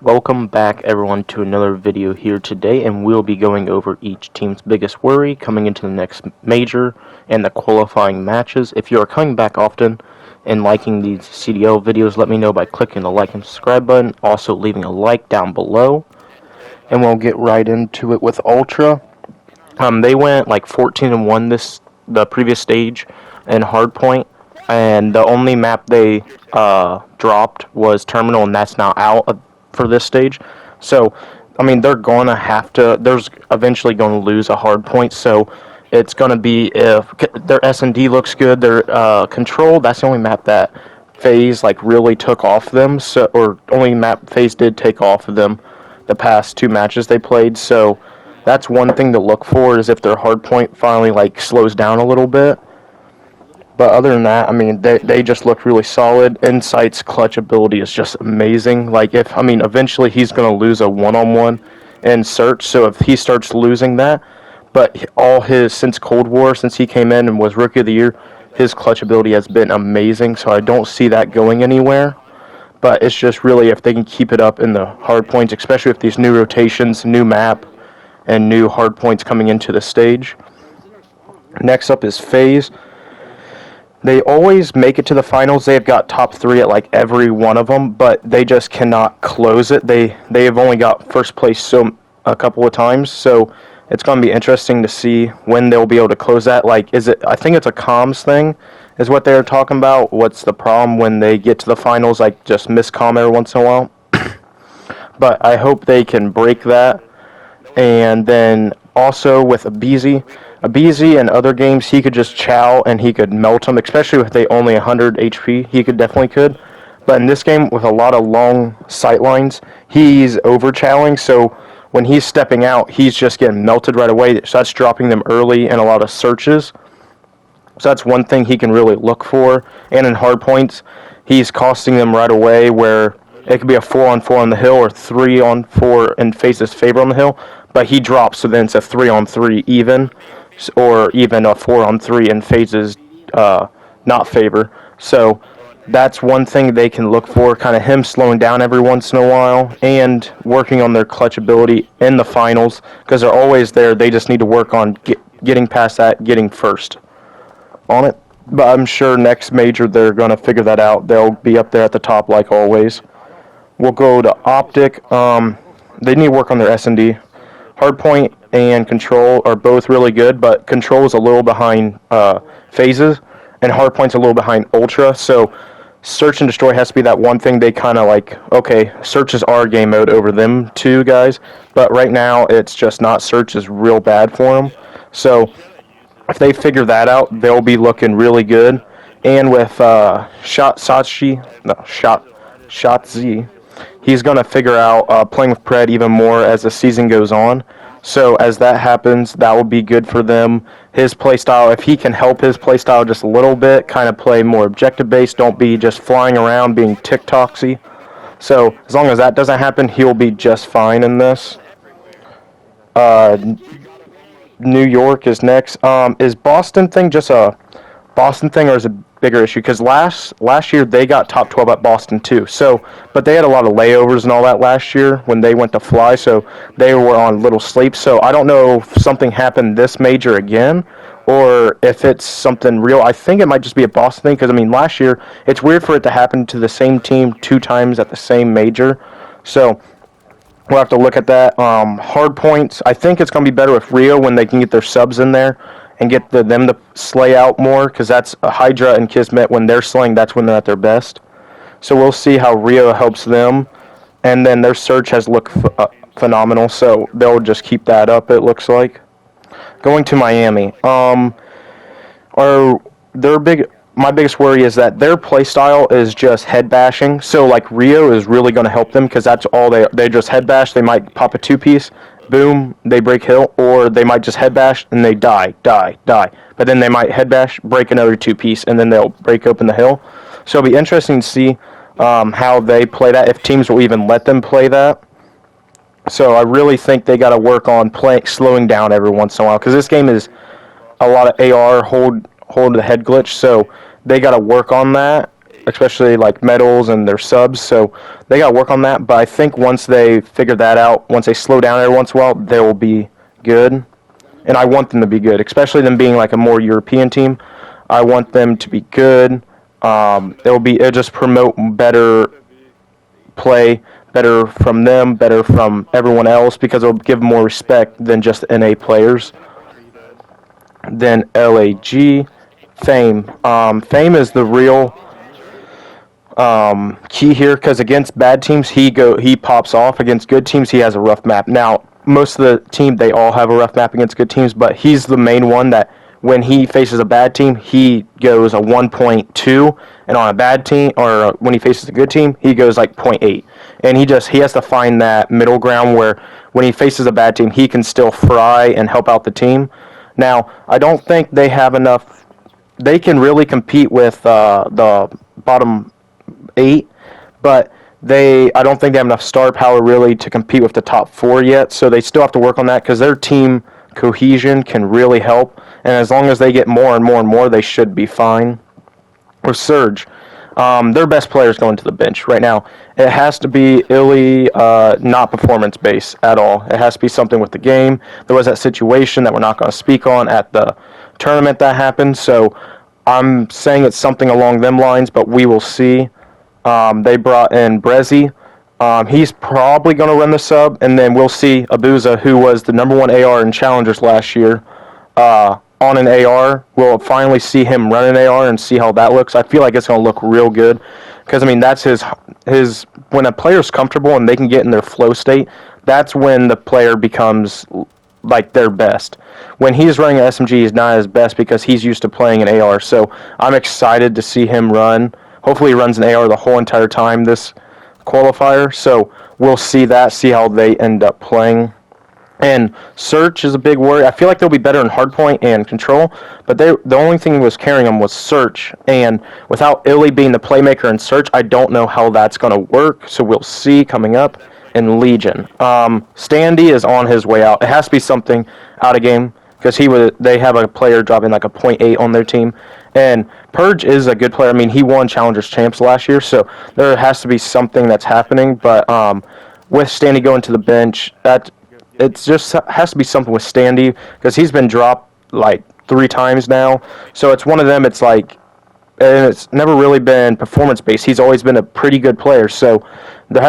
Welcome back everyone to another video here today, and we'll be going over each team's biggest worry coming into the next major and the qualifying matches. If you are coming back often and liking these CDL videos, let me know by clicking the like and subscribe button, also leaving a like down below, and we'll get right into it with Ultra. They went like 14-1 the previous stage in Hardpoint, and the only map they dropped was Terminal, and that's now out for this stage. So, I mean, they're going to have to. There's eventually going to lose a Hardpoint, so it's going to be if their S&D looks good, their Control. That's the only map that FaZe like really took off them. So, or only map FaZe did take off of them the past two matches they played. So that's one thing to look for, is if their hard point finally like slows down a little bit. But other than that, I mean, they just look really solid. Insight's clutch ability is just amazing. Like, eventually he's going to lose a one-on-one in search. So if he starts losing that, but since Cold War, since he came in and was Rookie of the Year, his clutch ability has been amazing. So I don't see that going anywhere. But it's just really if they can keep it up in the hard points, especially with these new rotations, new map, and new hard points coming into the stage. Next up is FaZe. They always make it to the finals. They've got top three at like every one of them, but they just cannot close it. They have only got first place a couple of times, so it's going to be interesting to see when they'll be able to close that. Like, I think it's a comms thing, is what they're talking about. What's the problem when they get to the finals? Like, just miss comm every once in a while. But I hope they can break that. And then also with Abizi in other games, he could just chow and he could melt them, especially if they only 100 HP. He definitely could. But in this game, with a lot of long sight lines, he's over-chowing, so when he's stepping out, he's just getting melted right away. So that's dropping them early in a lot of searches. So that's one thing he can really look for. And in hard points, he's costing them right away, where it could be a 4-on-4 on the hill or 3-on-4 in FaZe's favor on the hill, but he drops, so then it's a 3-on-3 even, or even a 4-on-3 in FaZe's not favor. So that's one thing they can look for, kind of him slowing down every once in a while and working on their clutch ability in the finals, because they're always there. They just need to work on getting past that, getting first on it. But I'm sure next major they're going to figure that out. They'll be up there at the top like always. We'll go to Optic. They need to work on their S&D. Hardpoint and Control are both really good, but Control is a little behind Phases, and Hardpoint's a little behind Ultra. So Search and Destroy has to be that one thing they kind of like, okay, Search is our game mode over them two guys, but right now it's just not. Search is real bad for them. So if they figure that out, they'll be looking really good. And with Shotzi, he's going to figure out playing with Pred even more as the season goes on. So as that happens, that will be good for them. His playstyle, if he can help his playstyle just a little bit, kind of play more objective-based, don't be just flying around being TikToksy. So as long as that doesn't happen, he'll be just fine in this. New York is next. Is Boston thing just a Boston thing, or is it a bigger issue? Because last year they got top 12 at Boston too. So, but they had a lot of layovers and all that last year when they went to fly. So they were on little sleeps. So I don't know if something happened this major again, or if it's something real. I think it might just be a Boston thing, because I mean last year it's weird for it to happen to the same team two times at the same major. So we'll have to look at that. Hard points, I think it's going to be better with Rio when they can get their subs in there and get them to slay out more, because that's Hydra and Kismet. When they're slaying, that's when they're at their best. So we'll see how Rio helps them. And then their search has looked phenomenal, so they'll just keep that up, it looks like. Going to Miami. My biggest worry is that their playstyle is just head bashing. So like Rio is really going to help them, because that's all they just head bash. They might pop a 2-piece, boom, they break hill, or they might just head bash and they die. But then they might head bash, break another 2-piece, and then they'll break open the hill. So it'll be interesting to see how they play that, if teams will even let them play that. So I really think they got to work on slowing down every once in a while, because this game is a lot of AR hold the head glitch. So they got to work on that especially like medals and their subs. So they got to work on that. But I think once they figure that out, once they slow down every once in a while, they will be good. And I want them to be good, especially them being like a more European team. I want them to be good. It'll just promote better play, better from them, better from everyone else, because it'll give more respect than just NA players. Then LAG, Fame. Fame is the real key here, because against bad teams he pops off. Against good teams he has a rough map. Now most of the team, they all have a rough map against good teams, but he's the main one that when he faces a bad team he goes a 1.2, and on a bad team, or when he faces a good team, he goes like 0.8. And he has to find that middle ground where when he faces a bad team he can still fry and help out the team. Now I don't think they have enough. They can really compete with the bottom 8, but I don't think they have enough star power really to compete with the top 4 yet, so they still have to work on that, because their team cohesion can really help, and as long as they get more and more and more, they should be fine. Or Surge, their best player is going to the bench right now. It has to be not performance based at all. It has to be something with the game. There was that situation that we're not going to speak on at the tournament that happened, so I'm saying it's something along them lines, but we will see. They brought in Brezzy. He's probably going to run the sub, and then we'll see Abuza, who was the number 1 AR in Challengers last year, on an AR. We'll finally see him run an AR and see how that looks. I feel like it's going to look real good, because, I mean, that's his when a player's comfortable and they can get in their flow state, that's when the player becomes like their best. When he's running an SMG, he's not his best because he's used to playing an AR. So I'm excited to see him run. Hopefully he runs an AR the whole entire time this qualifier. So we'll see how they end up playing. And Search is a big worry. I feel like they'll be better in hardpoint and control, but the only thing that was carrying them was Search. And without Illy being the playmaker in Search, I don't know how that's going to work. So we'll see coming up. In Legion, Standy is on his way out. It has to be something out of game, because they have a player dropping like a 0.8 on their team. And Purge is a good player. I mean, he won Challengers Champs last year, so there has to be something that's happening. But with Standy going to the bench, it just has to be something with Standy, because he's been dropped like 3 times now. So it's one of them. It's like, and it's never really been performance based. He's always been a pretty good player. So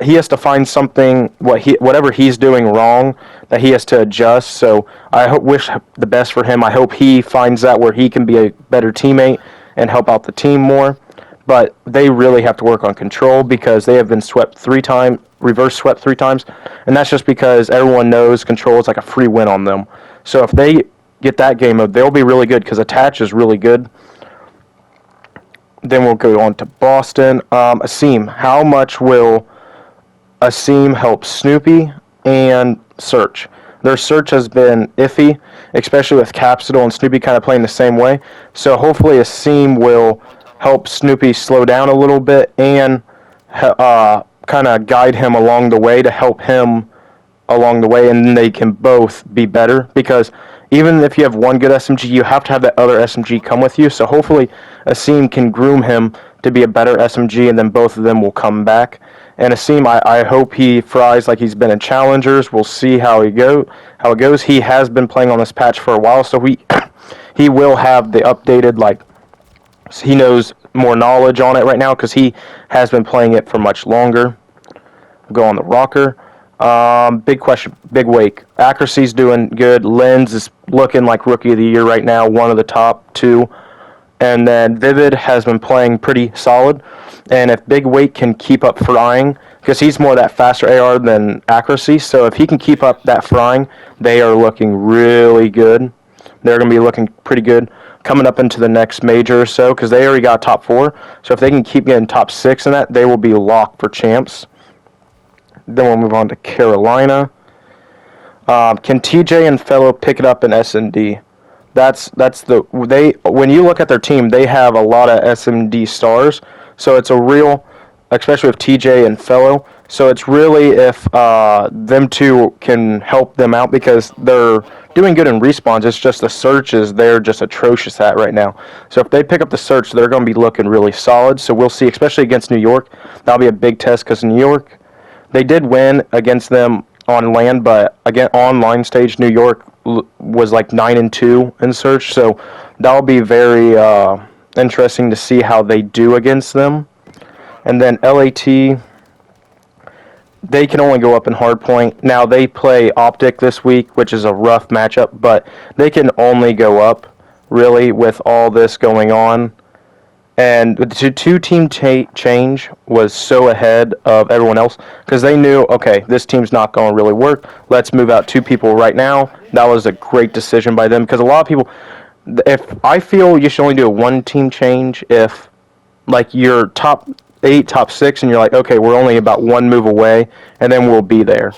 he has to find something, whatever he's doing wrong, that he has to adjust. So I wish the best for him. I hope he finds that where he can be a better teammate and help out the team more. But they really have to work on control, because they have been reverse swept 3 times, and that's just because everyone knows control is like a free win on them. So if they get that game mode, they'll be really good, because Attach is really good. Then we'll go on to Boston. Asim. How much will Asim help Snoopy and Search? Their Search has been iffy, especially with Capsidal and Snoopy kind of playing the same way. So hopefully Asim will help Snoopy slow down a little bit and kind of guide him along the way, to help him along the way, and then they can both be better, because even if you have one good SMG, you have to have that other SMG come with you. So hopefully Asim can groom him to be a better SMG, and then both of them will come back. And Asim, I hope he fries like he's been in Challengers. We'll see how it goes. He has been playing on this patch for a while, so he will have the updated, like, he knows more knowledge on it right now, because he has been playing it for much longer. Go on the Rocker. Big question, big wake. Accuracy's doing good. Lens is looking like Rookie of the Year right now, one of the top 2. And then Vivid has been playing pretty solid. And if Big Wake can keep up frying, because he's more that faster AR than Accuracy, so if he can keep up that frying, they are looking really good. They're going to be looking pretty good coming up into the next major or so, because they already got top 4. So if they can keep getting top 6 in that, they will be locked for champs. Then we'll move on to Carolina. Can TJ and Fellow pick it up in S&D? When you look at their team, they have a lot of S&D stars. So it's a real, especially with TJ and Fellow, So it's really if them two can help them out because they're doing good in respawns. It's just the searches they're just atrocious at right now. So if they pick up the search, they're going to be looking really solid. So we'll see, especially against New York. That'll be a big test because New York, they did win against them on land, but again, online stage, New York was like 9-2 in search. So that'll be very interesting to see how they do against them. And then LAT, they can only go up in hardpoint. Now they play Optic this week, which is a rough matchup, but they can only go up really with all this going on. And the two-team change was so ahead of everyone else because they knew, okay, this team's not going to really work. Let's move out 2 people right now. That was a great decision by them because a lot of people, if I feel you should only do a 1-team change if like you're top 8, top 6, and you're like, okay, we're only about 1 move away, and then we'll be there.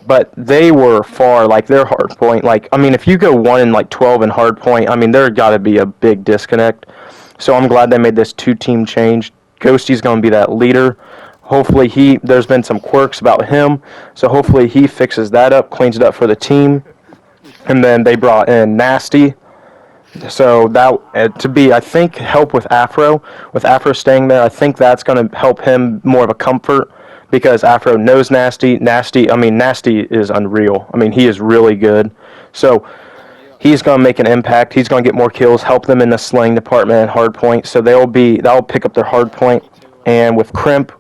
But they were far, like their hard point. Like, I mean, if you go 1 and like 12 in hard point, I mean, there got to be a big disconnect. So I'm glad they made this 2-team change. Ghosty's going to be that leader. Hopefully there's been some quirks about him, so hopefully he fixes that up, cleans it up for the team. And then they brought in Nasty. So that to be, I think, help with Afro. With Afro staying there, I think that's going to help him more of a comfort because Afro knows Nasty. Nasty is unreal. I mean, he is really good. So he's going to make an impact. He's going to get more kills, help them in the slaying department and hard point. So that'll pick up their hard point. And with Crimp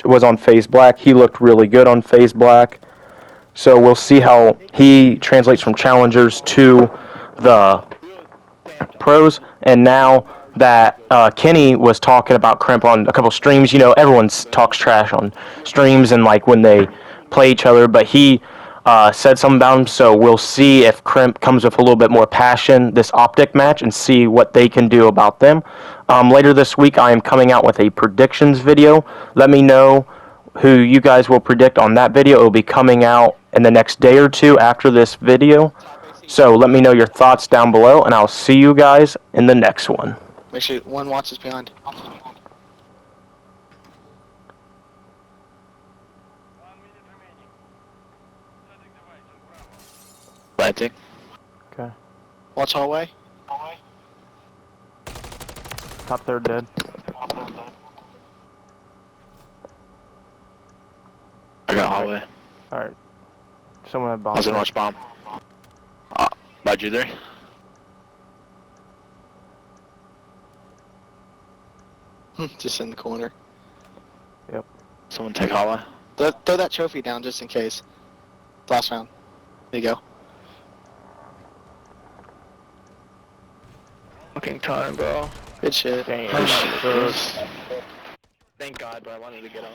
was on Phase Black. He looked really good on Phase Black. So we'll see how he translates from challengers to the pros. And now that Kenny was talking about Crimp on a couple streams, everyone talks trash on streams and like when they play each other, but he said something about him. So we'll see if Crimp comes with a little bit more passion this Optic match and see what they can do about them. Later this week, I am coming out with a predictions video. Let me know who you guys will predict on that video. It will be coming out in the next day or 2 after this video. So let me know your thoughts down below, and I'll see you guys in the next one. Make sure one watches behind. Planting. Okay. Watch hallway. Top third dead. I got hallway. Alright. Someone had bomb. I was gonna watch bomb. About you there? Just in the corner. Yep. Someone take hallway. Throw that trophy down just in case. Last round. There you go. Fucking time, bro. Good shit. Damn. Oh, shit. Thank God, but I wanted to get on.